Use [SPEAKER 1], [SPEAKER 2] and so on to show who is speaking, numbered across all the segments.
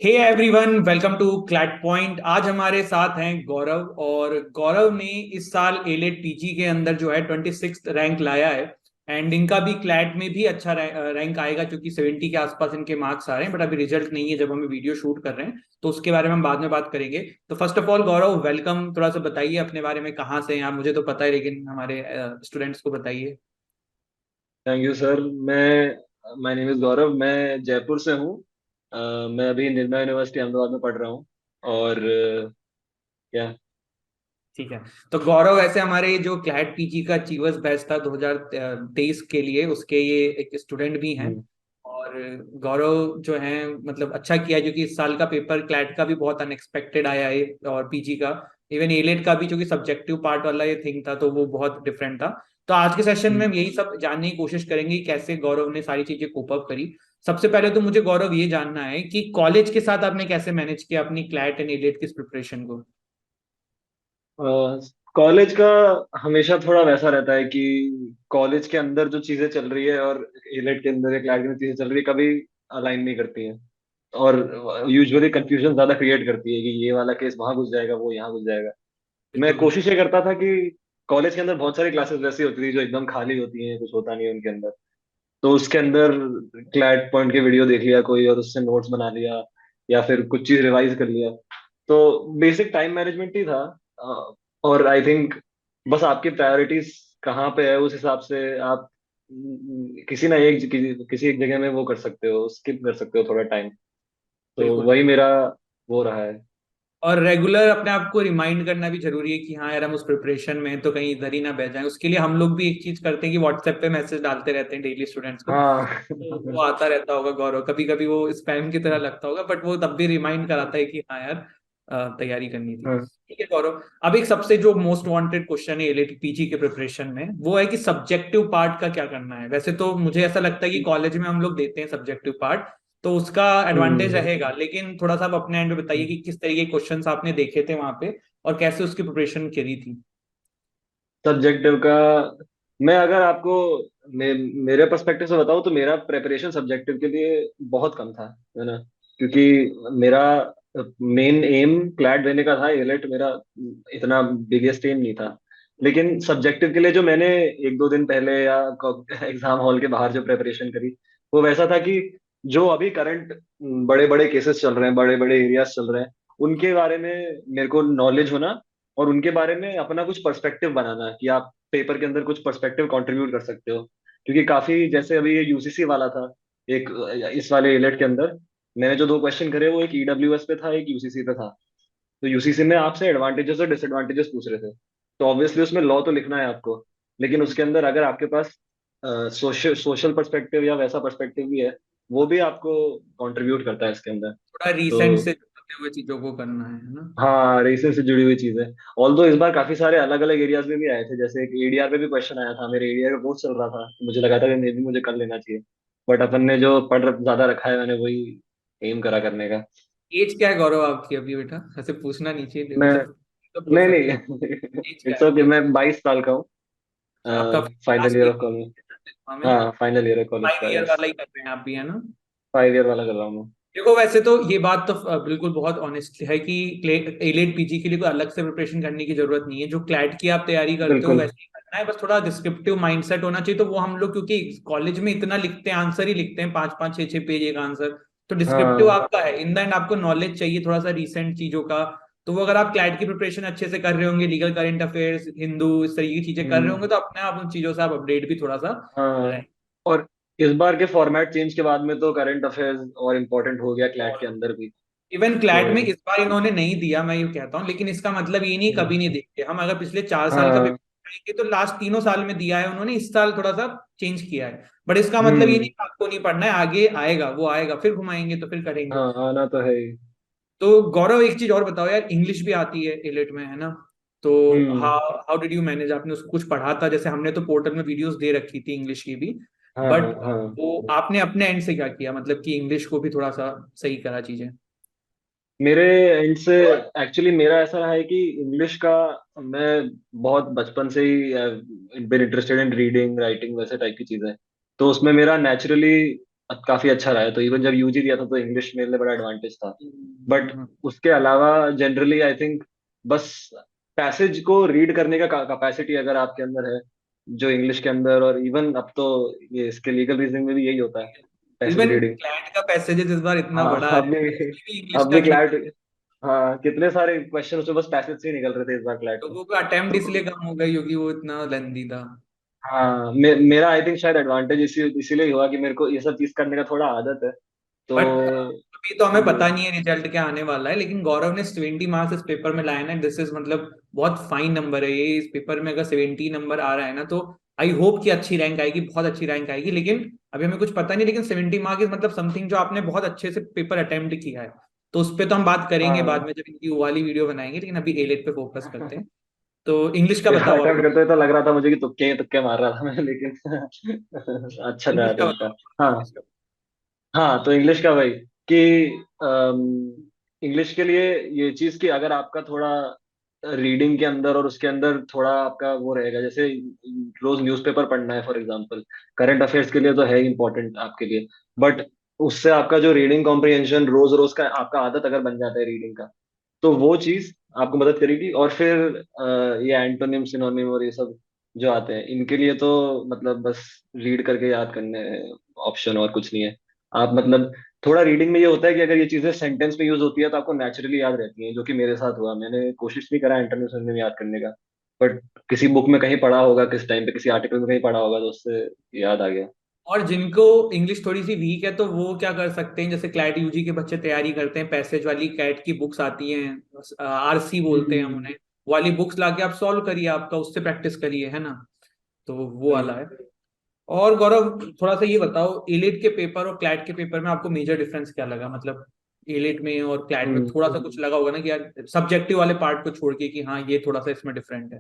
[SPEAKER 1] Hey everyone, welcome to CLAT point. आज हमारे साथ हैं गौरव। और गौरव ने इस साल एलेट पीजी के अंदर जो है 26th रैंक लाया है। एंड इनका भी क्लैट में भी अच्छा रैंक आएगा, क्योंकि 70 के आसपास इनके मार्क्स आ रहे हैं। बट अभी रिजल्ट नहीं है जब हमें वीडियो शूट कर रहे हैं, तो उसके बारे में हम बाद में बात करेंगे। तो first of all Gaurav, welcome. थोड़ा सा बताइए अपने बारे में, कहाँ से हैं आप? मुझे तो पता है, लेकिन हमारे स्टूडेंट्स को बताइए।
[SPEAKER 2] Thank you sir. मैं माय नेम इज गौरव। मैं जयपुर से हूँ। मैं अभी निर्मला यूनिवर्सिटी अहमदाबाद में पढ़ रहा हूँ। और क्या।
[SPEAKER 1] ठीक है। तो गौरव, ऐसे हमारे जो क्लैट पीजी का अचीवर्स बैच था 2023 के लिए, उसके ये एक स्टूडेंट भी हैं।
[SPEAKER 2] हम्म।
[SPEAKER 1] और गौरव जो है, मतलब अच्छा किया, क्योंकि इस साल का पेपर क्लैट का भी बहुत अनएक्सपेक्टेड आया है, और पीजी का, इवन एलेट का भी, क्योंकि सब्जेक्टिव पार्ट वाला ये थिंग था तो वो बहुत डिफरेंट था। तो आज के सेशन में
[SPEAKER 2] हम्म।
[SPEAKER 1] हम यही सब जानने की कोशिश करेंगे कि कैसे गौरव ने सारी चीजें कोप अप करी। सबसे पहले तो मुझे गौरव ये जानना है कि कॉलेज के साथ आपने कैसे मैनेज किया अपनी क्लैट एंड एलेट की प्रिपरेशन को।
[SPEAKER 2] कॉलेज का हमेशा थोड़ा वैसा रहता है कि कॉलेज के अंदर जो चीजें चल रही है और एलेट के अंदर या क्लैट में चीजें चल रही है कभी अलाइन नहीं करती हैं। और यूजुअली कंफ्यूजन ज्यादा क्रिएट करती है कि ये वाला केस वहां घुस जाएगा, वो यहाँ घुस जाएगा। मैं
[SPEAKER 1] बिल्कुल बिल्कुल।
[SPEAKER 2] कोशिश ये करता था कि कॉलेज के अंदर बहुत सारी क्लासेस वैसी होती थी जो एकदम खाली होती हैं, कुछ होता नहीं है उनके अंदर। तो उसके अंदर क्लैट पॉइंट के वीडियो देख लिया कोई और उससे नोट्स बना लिया, या फिर कुछ चीज रिवाइज कर लिया। तो बेसिक टाइम मैनेजमेंट ही था। और आई थिंक बस आपकी प्रायोरिटीज कहाँ पे है उस हिसाब से आप किसी ना एक किसी एक जगह में वो कर सकते हो, स्किप कर सकते हो थोड़ा टाइम। तो
[SPEAKER 1] बिल्कुल
[SPEAKER 2] वही
[SPEAKER 1] बिल्कुल।
[SPEAKER 2] मेरा वो रहा है।
[SPEAKER 1] और रेगुलर अपने आप को रिमाइंड करना भी जरूरी है कि हाँ यार, हम उस प्रिपरेशन में हैं, तो कहीं इधर ही ना बह जाएं। उसके लिए हम लोग भी एक चीज करते हैं कि व्हाट्सएप पे मैसेज डालते रहते हैं डेली स्टूडेंट्स को।
[SPEAKER 2] हाँ।
[SPEAKER 1] तो वो आता रहता होगा गौरव, कभी कभी वो स्पैम की तरह लगता होगा, बट वो तब भी रिमाइंड कराता है कि हाँ यार, तैयारी करनी थी।
[SPEAKER 2] हाँ।
[SPEAKER 1] ठीक है गौरव, अब एक सबसे जो मोस्ट वांटेड क्वेश्चन है एलएटी पीजी के प्रिपरेशन में, वो है कि सब्जेक्टिव पार्ट का क्या करना है। वैसे तो मुझे ऐसा लगता है कि कॉलेज में हम लोग देते हैं सब्जेक्टिव पार्ट, तो उसका एडवांटेज
[SPEAKER 2] हम्म।
[SPEAKER 1] रहेगा। लेकिन थोड़ा सा आप अपने एंड में बताइए कि किस तरीके के क्वेश्चंस आपने देखे थे वहां पे, और कैसे उसकी प्रिपरेशन करी थी।
[SPEAKER 2] सब्जेक्टिव का मैं अगर आपको मेरे पर्सपेक्टिव से बताऊं तो मेरा प्रेपरेशन सब्जेक्टिव के लिए बहुत कम था, है ना। क्योंकि मेरा मेन एम क्लैट देने का था, एलेट मेरा इतना बिगेस्ट एम नहीं था। लेकिन सब्जेक्टिव के लिए जो मैंने एक दो दिन पहले या एग्जाम हॉल के बाहर जो प्रेपरेशन करी, वो वैसा था कि जो अभी करंट बड़े बड़े केसेस चल रहे हैं, बड़े बड़े एरियाज चल रहे हैं, उनके बारे में मेरे को नॉलेज होना, और उनके बारे में अपना कुछ पर्सपेक्टिव बनाना कि आप पेपर के अंदर कुछ पर्सपेक्टिव कंट्रीब्यूट कर सकते हो। क्योंकि काफी जैसे अभी ये यूसीसी वाला था, एक इस वाले इलेट के अंदर मैंने जो दो क्वेश्चन करे वो एक ईडब्ल्यूएस पे था, एक यूसीसी पे था। तो यूसीसी में आपसे एडवांटेजेस और डिसएडवांटेजेस पूछ रहे थे। तो ऑब्वियसली उसमें लॉ तो लिखना है आपको, लेकिन उसके अंदर अगर आपके पास सोशल सोशल पर्सपेक्टिव या वैसा पर्सपेक्टिव भी है, वो भी आपको कंट्रीब्यूट करता है इसके अंदर।
[SPEAKER 1] थोड़ा
[SPEAKER 2] तो
[SPEAKER 1] रिसेंट से जुड़ते हुए चीजों को करना है ना।
[SPEAKER 2] हाँ, रेसेस से जुड़ी हुई चीजें। ऑल्दो इस बार काफी सारे अलग अलग एरियाज में भी आए थे, जैसे एक एडीआर पे भी क्वेश्चन आया था, मेरे एडीआर का कोर्स चल रहा था तो मुझे लगा था कि मे भी मुझे कर लेना चाहिए। बट अपन ने जो ज्यादा रखा है, मैंने वही एम करा करने का।
[SPEAKER 1] एज क्या है गौरव आपकी अभी, बेटा? ऐसे पूछना नहीं चाहिए,
[SPEAKER 2] मैं
[SPEAKER 1] मतलब तो बोल
[SPEAKER 2] नहीं
[SPEAKER 1] सकते
[SPEAKER 2] नहीं
[SPEAKER 1] हैं। एज क्या
[SPEAKER 2] इट्स
[SPEAKER 1] है
[SPEAKER 2] ओके,
[SPEAKER 1] आपकी?
[SPEAKER 2] मैं 22 साल का हूँ।
[SPEAKER 1] अच्छा, आपका
[SPEAKER 2] final
[SPEAKER 1] last
[SPEAKER 2] year
[SPEAKER 1] year
[SPEAKER 2] of college.
[SPEAKER 1] में?
[SPEAKER 2] हाँ, फाइनल ईयर ऑफ कॉलेज का,
[SPEAKER 1] 5 ईयर
[SPEAKER 2] यस।
[SPEAKER 1] वाला ही कर रहे हैं आप भी, है ना?
[SPEAKER 2] 5 ईयर वाला कर रहा हूँ मैं।
[SPEAKER 1] देखो, वैसे तो ये बात तो बिल्कुल बहुत ऑनेस्ट है कि एलिट पीजी के लिए कोई अलग से प्रिपरेशन करने की जरूरत नहीं है। जो क्लैट की आप तैयारी करते हो
[SPEAKER 2] बिल्कुल।
[SPEAKER 1] वैसे ही करना है, बस थोड़ा डिस्क्रिप्टिव माइंडसेट होना चाहिए। तो वो हम लोग क्योंकि कॉलेज में इतना लिखते हैं, आंसर ही लिखते हैं, 5 5 6 6 पेज एक आंसर। तो डिस्क्रिप्टिव
[SPEAKER 2] हाँ।
[SPEAKER 1] आपका है, इन द एंड आपको नॉलेज चाहिए थोड़ा सा रिसेंट चीजों का। तो वो अगर आप क्लैट की प्रिपरेशन अच्छे से कर रहे होंगे, लीगल करंट अफेयर्स, हिंदू, इस तरीके की चीजें कर रहे होंगे,
[SPEAKER 2] हम्म।
[SPEAKER 1] तो अपने आप उन चीजों से आप अपडेट भी थोड़ा सा
[SPEAKER 2] हाँ।
[SPEAKER 1] रहें।
[SPEAKER 2] और इस बार के फॉर्मेट चेंज के बाद में तो करंट अफेयर्स और इम्पोर्टेंट हो गया क्लैट के अंदर भी।
[SPEAKER 1] इवन
[SPEAKER 2] तो
[SPEAKER 1] क्लैट में इस बार इन्होंने नहीं दिया, मैं ये कहता हूँ, लेकिन इसका मतलब ये नहीं कभी नहीं देंगे। हम अगर पिछले 4 साल का पेपर
[SPEAKER 2] हाँ।
[SPEAKER 1] पढ़ेंगे तो लास्ट 3 साल में दिया है उन्होंने, इस साल थोड़ा सा चेंज किया है। बट इसका मतलब ये नहीं
[SPEAKER 2] हम्म।
[SPEAKER 1] कि आपको नहीं पढ़ना है, आगे आएगा, वो आएगा, फिर घुमाएंगे तो फिर करेंगे।
[SPEAKER 2] हाँ, आना तो है ही।
[SPEAKER 1] तो गौरव, एक चीज और बताओ यार, इंग्लिश भी आती है एलिट में, है ना? तो
[SPEAKER 2] हम्म।
[SPEAKER 1] How how did you manage? आपने उसको कुछ पढ़ा था? जैसे हमने तो पोर्टल में वीडियोस दे रखी थी इंग्लिश की भी,
[SPEAKER 2] हाँ हाँ
[SPEAKER 1] बट
[SPEAKER 2] हाँ।
[SPEAKER 1] वो आपने अपने एंड से क्या किया, मतलब कि इंग्लिश को भी थोड़ा सा सही करा चीजें।
[SPEAKER 2] मेरे एंड से एक्चुअली मेरा ऐसा रहा है कि इंग्लिश का मैं बहुत बचपन से ही बिन इंटरेस्टेड इन रीडिंग राइटिंग वैसे टाइप की चीजें। तो उसमें मेरा नेचुरली काफी अच्छा रहा है। तो इवन जब यूजी दिया था तो इंग्लिश मेरे लिए बड़ा एडवांटेज था। बट
[SPEAKER 1] हम्म।
[SPEAKER 2] उसके अलावा जनरली आई थिंक बस पैसेज को रीड करने का कैपेसिटी अगर आपके अंदर है, जो इंग्लिश के अंदर, और इवन अब तो ये इसके लीगल रीजनिंग में भी यही होता है, पैसेज
[SPEAKER 1] इवन
[SPEAKER 2] रीडिंग।
[SPEAKER 1] क्लैट का पैसेजेस इस बार इतना
[SPEAKER 2] हाँ
[SPEAKER 1] बड़ा है,
[SPEAKER 2] अब भी,
[SPEAKER 1] उसमें भी इंग्लिश
[SPEAKER 2] अब
[SPEAKER 1] का
[SPEAKER 2] भी
[SPEAKER 1] लिख,
[SPEAKER 2] क्लैट, हाँ कितने सारे क्वेश्चन उसमें बस पैसेज से ही निकल रहे थे इस बार क्लैट में।
[SPEAKER 1] लोगों का अटेम्प्ट
[SPEAKER 2] तो
[SPEAKER 1] इसलिए कम हो गई क्योंकि वो इतना लेंदी था।
[SPEAKER 2] हाँ मेरा आई थिंक शायद एडवांटेज इसीलिए हुआ कि मेरे को ये सब चीज करने का थोड़ा आदत है। तो
[SPEAKER 1] बट अभी तो हमें
[SPEAKER 2] ये
[SPEAKER 1] पता नहीं है रिजल्ट क्या आने वाला है, लेकिन गौरव ने 70 मार्क्स इस पेपर में लाए ना, दिस इज मतलब बहुत फाइन नंबर है ये। इस पेपर में अगर 70 नंबर आ रहा है ना, तो आई होप कि अच्छी रैंक आएगी, बहुत अच्छी रैंक आएगी। लेकिन अभी हमें कुछ पता नहीं, लेकिन 70 मार्क्स मतलब समथिंग जो आपने बहुत अच्छे से पेपर अटेम्प्ट किया है। तो उस पर तो हम बात करेंगे बाद
[SPEAKER 2] हाँ
[SPEAKER 1] में जब इनकी वो वाली वीडियो बनाएंगे, लेकिन अभी एलेट पे फोकस करते हैं। तो इंग्लिश का बताओ
[SPEAKER 2] अटेम्प्ट
[SPEAKER 1] आप।
[SPEAKER 2] करते हुए तो लग रहा था मुझे कि तुक्के तुक्के मार रहा था मैं, लेकिन अच्छा था
[SPEAKER 1] इंग्लिश का
[SPEAKER 2] अटेम्प्ट का।
[SPEAKER 1] बताओ,
[SPEAKER 2] हाँ
[SPEAKER 1] इंग्लिश का।
[SPEAKER 2] हाँ, तो इंग्लिश का भाई कि इंग्लिश के लिए ये चीज कि अगर आपका थोड़ा रीडिंग के अंदर और उसके अंदर थोड़ा आपका वो रहेगा, जैसे रोज न्यूज़पेपर पढ़ना है फॉर एग्जांपल, करंट अफेयर्स के लिए तो है इंपॉर्टेंट आपके लिए। बट उससे आपका जो रीडिंग कॉम्प्रिहेंशन रोज रोज का आपका आदत अगर बन जाता है रीडिंग का, तो वो चीज आपको मदद करेगी। और फिर ये एंटोनिम सिनोनिम और ये सब जो आते हैं, इनके लिए तो मतलब बस रीड करके याद करने ऑप्शन, और कुछ नहीं है। आप मतलब थोड़ा रीडिंग में ये होता है कि अगर ये चीजें सेंटेंस में यूज होती है तो आपको नेचुरली याद रहती हैं, जो कि मेरे साथ हुआ। मैंने कोशिश नहीं करा एंटोनिम सिनोनिम याद करने का, बट किसी बुक में कहीं पढ़ा होगा, किस टाइम पे किसी आर्टिकल में कहीं पढ़ा होगा, तो उससे याद आ गया।
[SPEAKER 1] और जिनको इंग्लिश थोड़ी सी वीक है तो वो क्या कर सकते हैं, जैसे क्लैट यूजी के बच्चे तैयारी करते हैं, पैसेज वाली कैट की बुक्स आती हैं, आरसी बोलते हैं हम
[SPEAKER 2] हम्म।
[SPEAKER 1] उन्हें, वो वाली बुक्स लाके आप सॉल्व करिए, आपका उससे प्रैक्टिस करिए, है ना। तो वो वाला
[SPEAKER 2] हम्म।
[SPEAKER 1] है। और गौरव थोड़ा सा ये बताओ, एलिट के पेपर और क्लैट के पेपर में आपको मेजर डिफरेंस क्या लगा, मतलब एलिट में और क्लैट में
[SPEAKER 2] हम्म।
[SPEAKER 1] थोड़ा सा कुछ लगा होगा ना कि यार, सब्जेक्टिव वाले पार्ट को छोड़ के कि हाँ ये थोड़ा सा इसमें डिफरेंट है।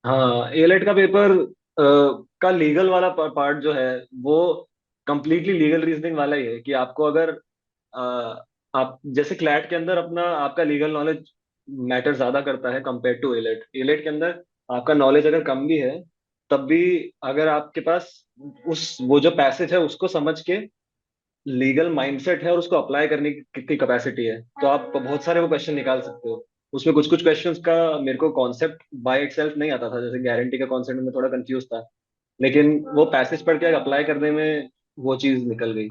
[SPEAKER 2] हाँ एलेट का पेपर का लीगल वाला पार्ट जो है, वो कंप्लीटली लीगल रीजनिंग वाला ही है कि आपको अगर अ, आप जैसे क्लैट के अंदर अपना आपका लीगल नॉलेज मैटर ज्यादा करता है कंपेयर टू एलेट। एलेट के अंदर आपका नॉलेज अगर कम भी है, तब भी अगर आपके पास उस वो जो पैसेज है उसको समझ के लीगल माइंडसेट है और उसको अप्लाई करने की कैपेसिटी है, तो आप बहुत सारे वो क्वेश्चन निकाल सकते हो। उसमें कुछ कुछ क्वेश्चंस का मेरे को कॉन्सेप्ट बाय इटसेल्फ नहीं आता था, जैसे गारंटी का कॉन्सेप्ट में थोड़ा कंफ्यूज था, लेकिन वो पैसेज पढ़ के अप्लाई करने में वो चीज निकल गई,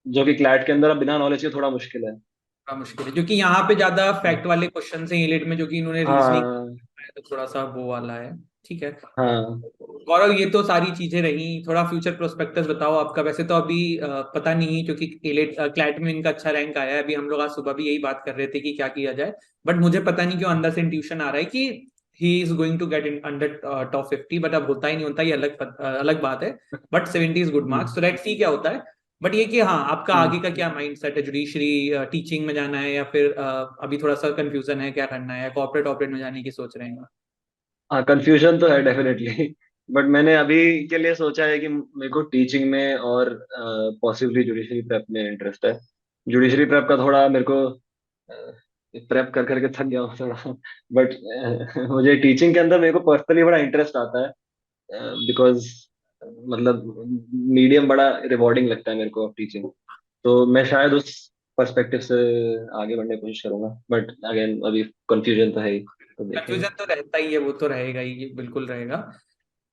[SPEAKER 2] जो कि क्लैट के अंदर अब बिना नॉलेज के थोड़ा मुश्किल है।
[SPEAKER 1] थोड़ा मुश्किल है क्योंकि यहाँ पे ज्यादा फैक्ट वाले क्वेश्चन हैं एलिट में, जो कि इन्होंने रीजनिंग,
[SPEAKER 2] हाँ
[SPEAKER 1] तो थोड़ा सा वो वाला है। ठीक है।
[SPEAKER 2] हाँ।
[SPEAKER 1] गौरव ये तो सारी चीजें रही, थोड़ा फ्यूचर प्रोस्पेक्टस बताओ आपका। वैसे तो अभी पता नहीं, क्योंकि एलिट क्लैट में इनका अच्छा रैंक आया है, अभी हम लोग आज सुबह भी यही बात कर रहे थे कि क्या किया जाए। बट मुझे पता नहीं क्यों अंदर से इंट्यूशन आ रहा है कि he is going to get in under top 50, but अब होता ही नहीं होता, ये अलग बात है। But 70 is good
[SPEAKER 2] hmm.
[SPEAKER 1] Marks, तो लेट्स सी क्या होता है। बट ये कि हाँ, आपका
[SPEAKER 2] हम्म।
[SPEAKER 1] आगे का क्या माइंड सेट है, जुडिशरी टीचिंग में जाना है या फिर अभी थोड़ा सा कंफ्यूजन है क्या करना है, कॉर्पोरेट ऑपरेट में जाने की सोच रहे हैं।
[SPEAKER 2] हाँ कंफ्यूजन तो है डेफिनेटली। बट मैंने अभी के लिए सोचा है कि मेरे को टीचिंग में और पॉसिबली जुडिशरी प्रेप में इंटरेस्ट है। जुडिशरी प्रेप का थोड़ा मेरे को प्रेप कर करके थक गया हूँ थोड़ा। बट मुझे टीचिंग के अंदर मेरे को पर्सनली बड़ा इंटरेस्ट आता है, बिकॉज मतलब मीडियम बड़ा रिवॉर्डिंग लगता है मेरे को टीचिंग। तो मैं शायद उस पर्सपेक्टिव से आगे बढ़ने की कोशिश करूंगा, बट अगेन अभी कंफ्यूजन तो है ही, तो देखेंगे।
[SPEAKER 1] कंफ्यूजन तो रहता ही है, वो तो रहेगा ही, ये बिल्कुल रहेगा।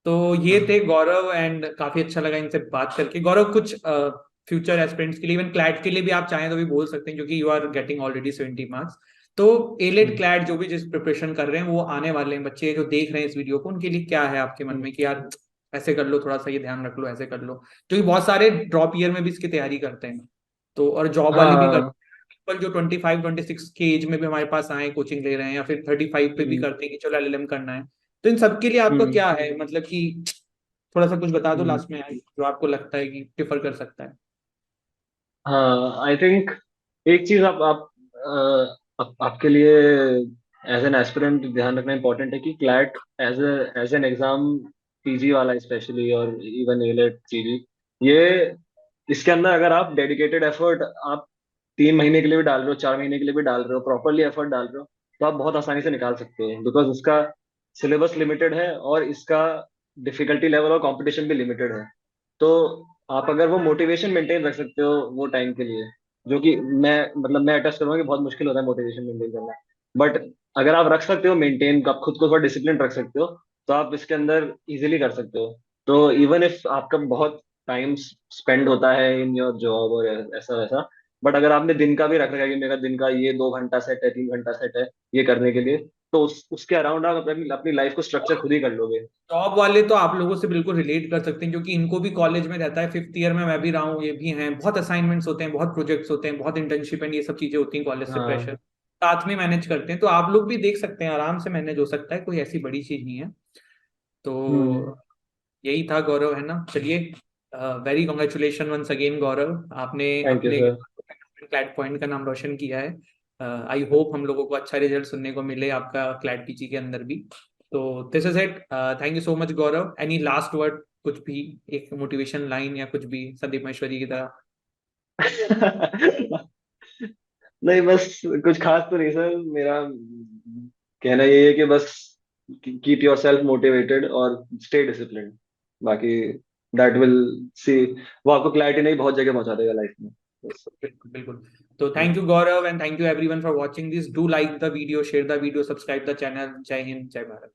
[SPEAKER 1] तो ये
[SPEAKER 2] हाँ।
[SPEAKER 1] थे गौरव, एंड काफी अच्छा लगा इनसे बात करके। गौरव कुछ फ्यूचर एस्पिरेंट्स के लिए, इवन क्लैट के लिए भी आप चाहें तो भी बोल सकते हैं, क्योंकि you are getting already 70 marks. तो एलेट
[SPEAKER 2] हम्म।
[SPEAKER 1] क्लैट जो भी जिस प्रिपरेशन कर रहे हैं, वो आने वाले हैं बच्चे जो देख रहे हैं इस वीडियो को, उनके लिए क्या है आपके मन
[SPEAKER 2] हम्म।
[SPEAKER 1] में कि यार ऐसे कर लो, थोड़ा सा ये ध्यान रख लो, ऐसे कर लो, क्योंकि बहुत सारे ड्रॉप ईयर में भी इसकी तैयारी करते हैं। तो और जॉब वाले भी करते
[SPEAKER 2] हाँ।
[SPEAKER 1] हैं, people जो 25 26 के एज में भी हमारे पास आए कोचिंग ले रहे हैं, या फिर 35 पे भी
[SPEAKER 2] हम्म।
[SPEAKER 1] करते हैं कि चलो एलएलएम करना है। तो इन सबके लिए आपका
[SPEAKER 2] हम्म।
[SPEAKER 1] क्या है, मतलब कि थोड़ा सा कुछ बता दो
[SPEAKER 2] हम्म।
[SPEAKER 1] लास्ट में यार, जो आपको लगता है कि प्रेफर कर सकता है।
[SPEAKER 2] हाँ आई थिंक एक चीज आपके लिए एज एन एस्पिरेंट ध्यान रखना इम्पोर्टेंट है कि CLAT as an exam, PG वाला स्पेशली और इवन एलेट पीजी, ये इसके अंदर अगर आप डेडिकेटेड एफर्ट आप 3 महीने के लिए भी डाल रहे हो, 4 महीने के लिए भी डाल रहे हो, प्रॉपरली एफर्ट डाल रहे हो, तो आप बहुत आसानी से निकाल सकते हो, बिकॉज इसका सिलेबस लिमिटेड है और इसका डिफिकल्टी लेवल और कंपटीशन भी लिमिटेड है। तो आप अगर वो मोटिवेशन मेंटेन रख सकते हो वो टाइम के लिए, जो कि मैं मतलब मैं अटेस्ट करूंगा कि बहुत मुश्किल होता है मोटिवेशन मेंटेन करना, बट अगर आप रख सकते हो मेंटेन, आप खुद को थोड़ा डिसिप्लिन रख सकते हो, तो आप इसके अंदर इजीली कर सकते हो। तो इवन इफ आपका बहुत टाइम स्पेंड होता है इन योर जॉब और ऐसा वैसा, बट अगर आपने दिन का भी रख रखा है कि मेरा दिन का ये 2 घंटा सेट है, 3 घंटा सेट है ये करने के लिए, तो उसके अराउंड आप अपनी अपनी लाइफ को स्ट्रक्चर खुद ही कर लोगे।
[SPEAKER 1] जॉब वाले तो आप लोगों से बिल्कुल रिलेट कर सकते हैं, क्योंकि इनको भी कॉलेज में रहता है, फिफ्थ ईयर में मैं भी रहा हूँ, ये भी हैं, बहुत असाइनमेंट्स होते हैं, बहुत प्रोजेक्ट्स होते हैं, बहुत इंटर्नशिप एंड ये सब चीजें होती हैं, कॉलेज से प्रेशर
[SPEAKER 2] हाँ।
[SPEAKER 1] साथ में मैनेज करते हैं, तो आप लोग भी देख सकते हैं, आराम से मैनेज हो सकता है, कोई ऐसी बड़ी चीज नहीं है।
[SPEAKER 2] हम्म।
[SPEAKER 1] तो यही था गौरव, है ना? चलिए, वेरी कॉन्ग्रेचुलेशन वंस अगेन गौरव, आपने
[SPEAKER 2] थैंक यू
[SPEAKER 1] अपने
[SPEAKER 2] सर।
[SPEAKER 1] क्लैट पॉइंट का नाम रोशन किया है। आई होप हम लोगों को अच्छा रिजल्ट सुनने को मिले आपका क्लैट पीजी के अंदर भी। तो this is it, thank you so much Gaurav. Any last word, कुछ भी, एक मोटिवेशन लाइन या कुछ भी संदीप महेश्वरी की तरह?
[SPEAKER 2] नहीं, बस कुछ खास तो नहीं सर, मेरा कहना ये है कि बस कीप योर सेल्फ मोटिवेटेड और स्टे डिसिप्लिन्ड। बाकी दैट विल सी, वो आपको क्लैरिटी नहीं बहुत जगह पहुंचा देगा लाइफ में, बस।
[SPEAKER 1] बिल्कुल बिल्कुल। तो thank you Gaurav, and thank you everyone for watching this. Do like the video, share the video, subscribe the channel. जय हिंद, जय भारत।